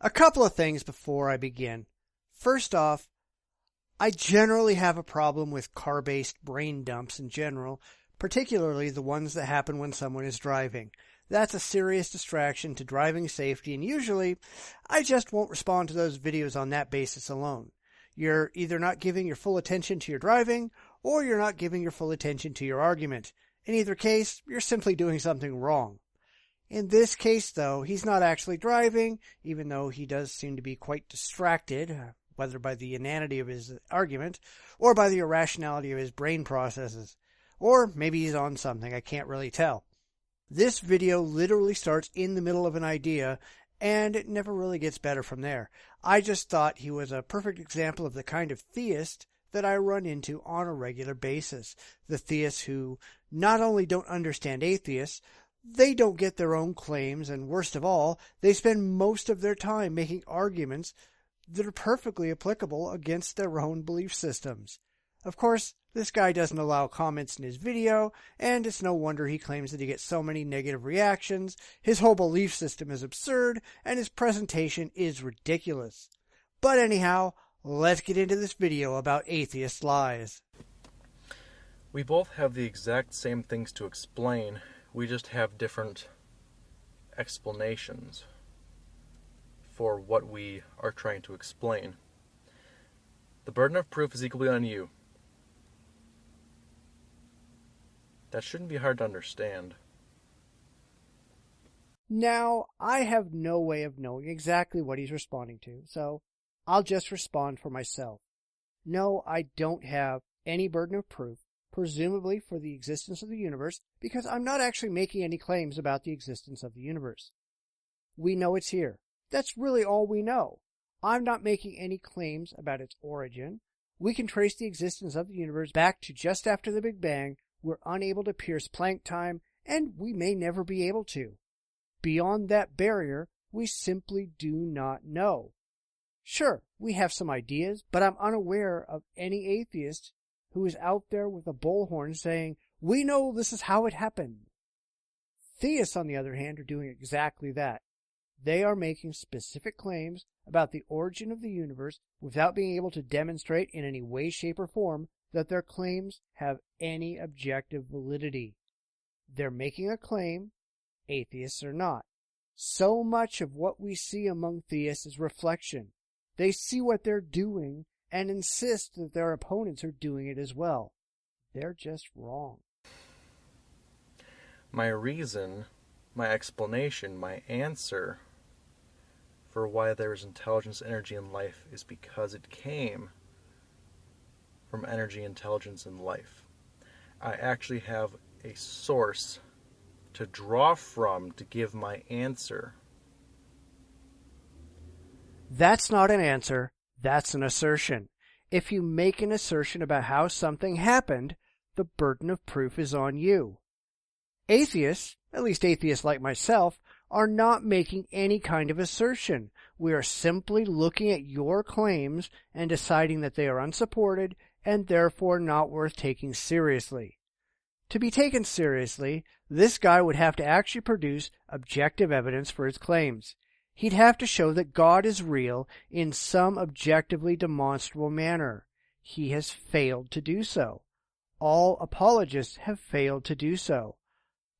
A couple of things before I begin. First off, I generally have a problem with car-based brain dumps in general, particularly the ones that happen when someone is driving. That's a serious distraction to driving safety, and usually I just won't respond to those videos on that basis alone. You're either not giving your full attention to your driving, or you're not giving your full attention to your argument. In either case, you're simply doing something wrong. In this case, though, he's not actually driving, even though he does seem to be quite distracted, whether by the inanity of his argument or by the irrationality of his brain processes. Or maybe he's on something, I can't really tell. This video literally starts in the middle of an idea, and it never really gets better from there. I just thought he was a perfect example of the kind of theist that I run into on a regular basis. The theists who not only don't understand atheists, they don't get their own claims, and worst of all, they spend most of their time making arguments that are perfectly applicable against their own belief systems. Of course, this guy doesn't allow comments in his video, and it's no wonder he claims that he gets so many negative reactions. His whole belief system is absurd, and his presentation is ridiculous. But anyhow, let's get into this video about atheist lies. We both have the exact same things to explain. We just have different explanations for what we are trying to explain. The burden of proof is equally on you. That shouldn't be hard to understand. Now, I have no way of knowing exactly what he's responding to, so I'll just respond for myself. No, I don't have any burden of proof, presumably for the existence of the universe, because I'm not actually making any claims about the existence of the universe. We know it's here. That's really all we know. I'm not making any claims about its origin. We can trace the existence of the universe back to just after the Big Bang. We're unable to pierce Planck time, and we may never be able to. Beyond that barrier, we simply do not know. Sure, we have some ideas, but I'm unaware of any atheist who is out there with a bullhorn saying, "We know this is how it happened." Theists, on the other hand, are doing exactly that. They are making specific claims about the origin of the universe without being able to demonstrate in any way, shape, or form that their claims have any objective validity. They're making a claim, atheists are not. So much of what we see among theists is reflection. They see what they're doing and insist that their opponents are doing it as well. They're just wrong. My reason, my explanation, my answer for why there is intelligence, energy, and life is because it came from energy, intelligence, and life. I actually have a source to draw from to give my answer. That's not an answer, that's an assertion. If you make an assertion about how something happened, the burden of proof is on you. Atheists, at least atheists like myself, are not making any kind of assertion. We are simply looking at your claims and deciding that they are unsupported and therefore not worth taking seriously. To be taken seriously, this guy would have to actually produce objective evidence for his claims. He'd have to show that God is real in some objectively demonstrable manner. He has failed to do so. All apologists have failed to do so.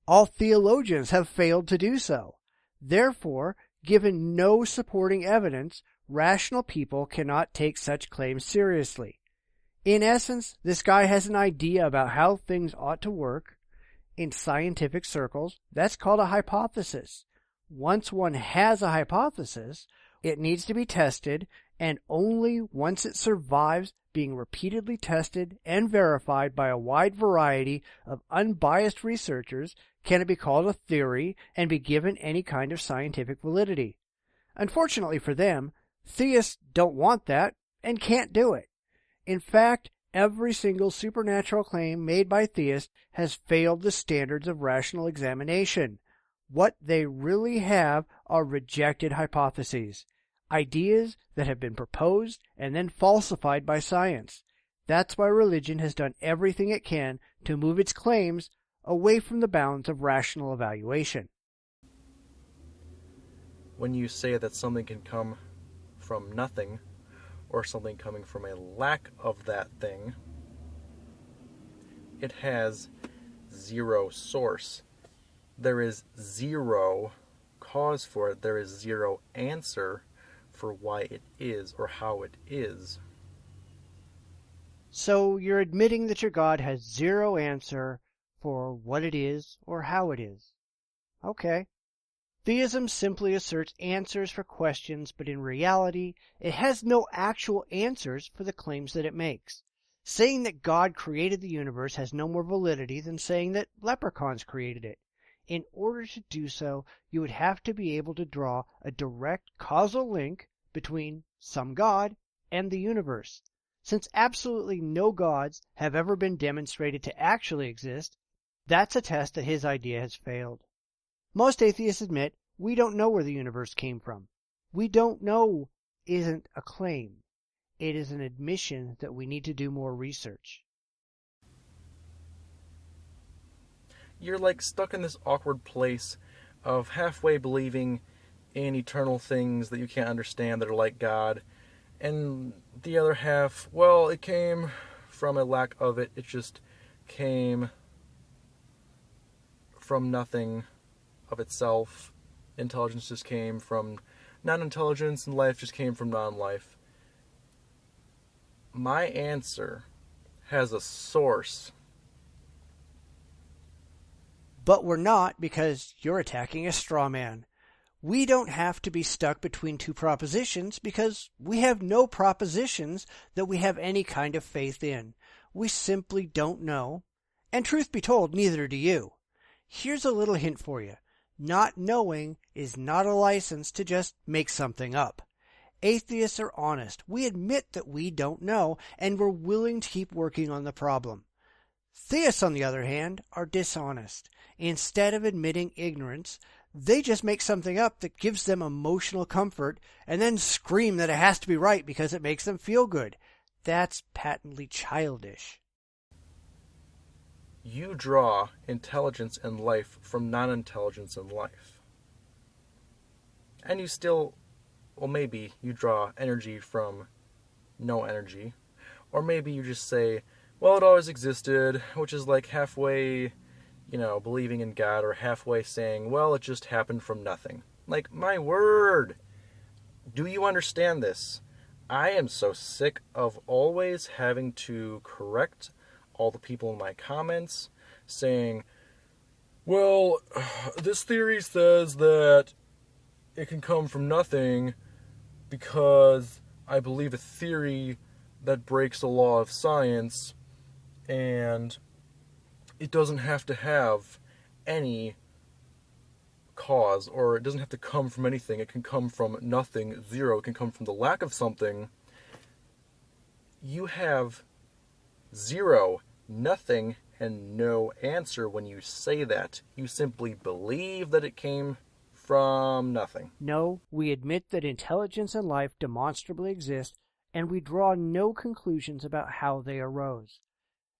All theologians have failed to do so. Therefore, given no supporting evidence, rational people cannot take such claims seriously. In essence, this guy has an idea about how things ought to work. In scientific circles, that's called a hypothesis. Once one has a hypothesis, it needs to be tested, and only once it survives being repeatedly tested and verified by a wide variety of unbiased researchers can it be called a theory and be given any kind of scientific validity. Unfortunately for them, theists don't want that and can't do it. In fact, every single supernatural claim made by theists has failed the standards of rational examination. What they really have are rejected hypotheses, ideas that have been proposed and then falsified by science. That's why religion has done everything it can to move its claims away from the bounds of rational evaluation. when you say that something can come from nothing, or something coming from a lack of that thing, it has zero source. There is zero cause for it. There is zero answer for why it is or how it is. So you're admitting that your God has zero answer for what it is or how it is. Okay. Theism simply asserts answers for questions, but in reality, it has no actual answers for the claims that it makes. Saying that God created the universe has no more validity than saying that leprechauns created it. In order to do so, you would have to be able to draw a direct causal link between some God and the universe. Since absolutely no gods have ever been demonstrated to actually exist, that's a test that his idea has failed. Most atheists admit we don't know where the universe came from. We don't know isn't a claim. It is an admission that we need to do more research. You're like stuck in this awkward place of halfway believing in eternal things that you can't understand that are like God, and the other half, well, it came from a lack of it. It just came from nothing of itself. Intelligence just came from non-intelligence, and life just came from non-life. My answer has a source. But we're not, because you're attacking a straw man. We don't have to be stuck between two propositions because we have no propositions that we have any kind of faith in. We simply don't know. And truth be told, neither do you. Here's a little hint for you. Not knowing is not a license to just make something up. Atheists are honest. We admit that we don't know, and we're willing to keep working on the problem. Theists, on the other hand, are dishonest. Instead of admitting ignorance, they just make something up that gives them emotional comfort and then scream that it has to be right because it makes them feel good. That's patently childish. You draw intelligence and life from non-intelligence and life. And you still, well, maybe you draw energy from no energy. Or maybe you just say, well, it always existed, which is like halfway, believing in God, or halfway saying, well, it just happened from nothing. Like, my word! Do you understand this? I am so sick of always having to correct all the people in my comments saying, well, this theory says that it can come from nothing because I believe a theory that breaks a law of science, and it doesn't have to have any cause, or it doesn't have to come from anything. It can come from nothing, zero. It can come from the lack of something. You have zero, nothing, and no answer when you say that. You simply believe that it came from nothing. No, we admit that intelligence and life demonstrably exist, and we draw no conclusions about how they arose.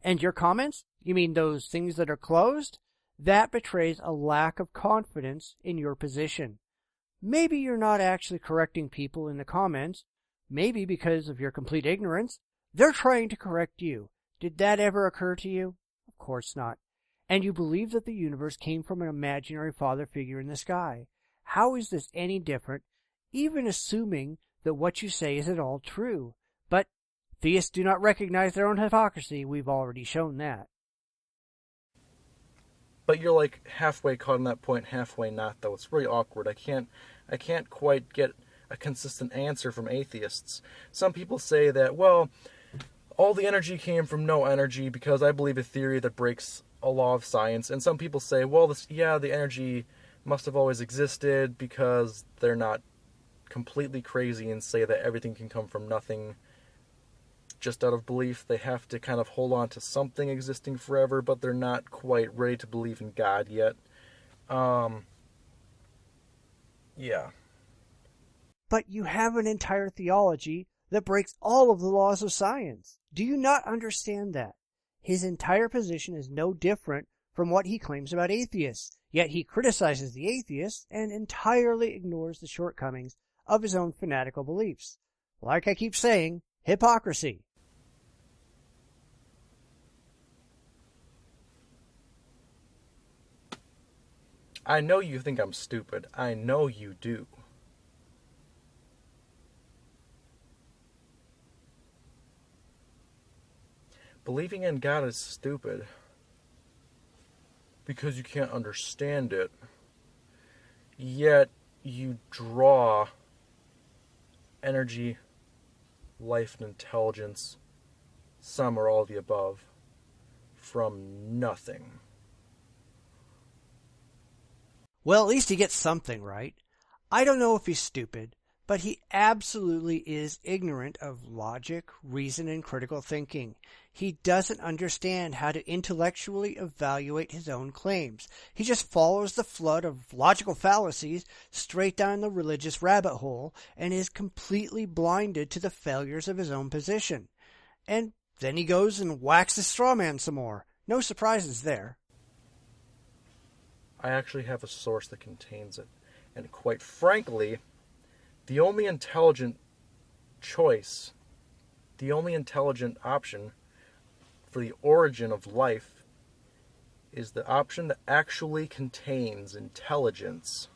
And your comments? You mean those things that are closed? That betrays a lack of confidence in your position. Maybe you're not actually correcting people in the comments. Maybe because of your complete ignorance, they're trying to correct you. Did that ever occur to you? Of course not. And you believe that the universe came from an imaginary father figure in the sky. How is this any different, even assuming that what you say is at all true? But theists do not recognize their own hypocrisy. We've already shown that. But you're like halfway caught on that point, halfway not, though. It's really awkward. I can't quite get a consistent answer from atheists. Some people say that, well, all the energy came from no energy because I believe a theory that breaks a law of science. And some people say, well, the energy must have always existed because they're not completely crazy and say that everything can come from nothing just out of belief. They have to kind of hold on to something existing forever, but they're not quite ready to believe in God yet. Yeah. But you have an entire theology that breaks all of the laws of science. Do you not understand that? His entire position is no different from what he claims about atheists. Yet he criticizes the atheists and entirely ignores the shortcomings of his own fanatical beliefs. Like I keep saying, hypocrisy. I know you think I'm stupid. I know you do. Believing in God is stupid because you can't understand it. Yet you draw energy, life, and intelligence, some or all of the above, from nothing. Well, at least he gets something right. I don't know if he's stupid, but he absolutely is ignorant of logic, reason, and critical thinking. He doesn't understand how to intellectually evaluate his own claims. He just follows the flood of logical fallacies straight down the religious rabbit hole and is completely blinded to the failures of his own position. And then he goes and whacks his straw man some more. No surprises there. I actually have a source that contains it. And quite frankly, the only intelligent choice, the only intelligent option for the origin of life is the option that actually contains intelligence,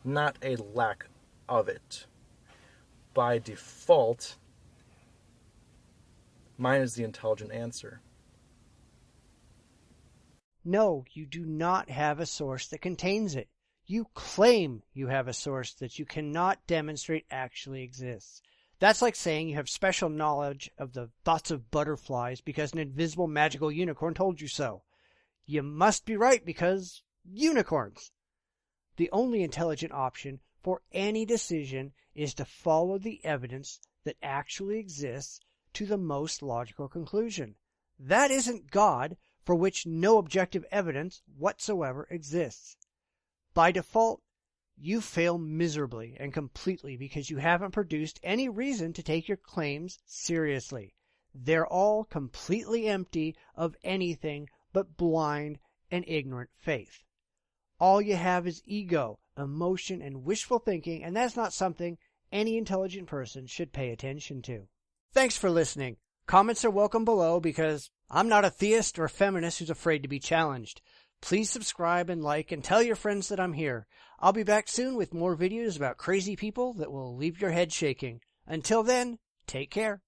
not a lack of it. By default, mine is the intelligent answer. No, you do not have a source that contains it. You claim you have a source that you cannot demonstrate actually exists. That's like saying you have special knowledge of the thoughts of butterflies because an invisible magical unicorn told you so. You must be right because unicorns. The only intelligent option for any decision is to follow the evidence that actually exists to the most logical conclusion. That isn't God, for which no objective evidence whatsoever exists. By default, you fail miserably and completely because you haven't produced any reason to take your claims seriously. They're all completely empty of anything but blind and ignorant faith. All you have is ego, emotion, and wishful thinking, and that's not something any intelligent person should pay attention to. Thanks for listening. Comments are welcome below because I'm not a theist or a feminist who's afraid to be challenged. Please subscribe and like and tell your friends that I'm here. I'll be back soon with more videos about crazy people that will leave your head shaking. Until then, take care.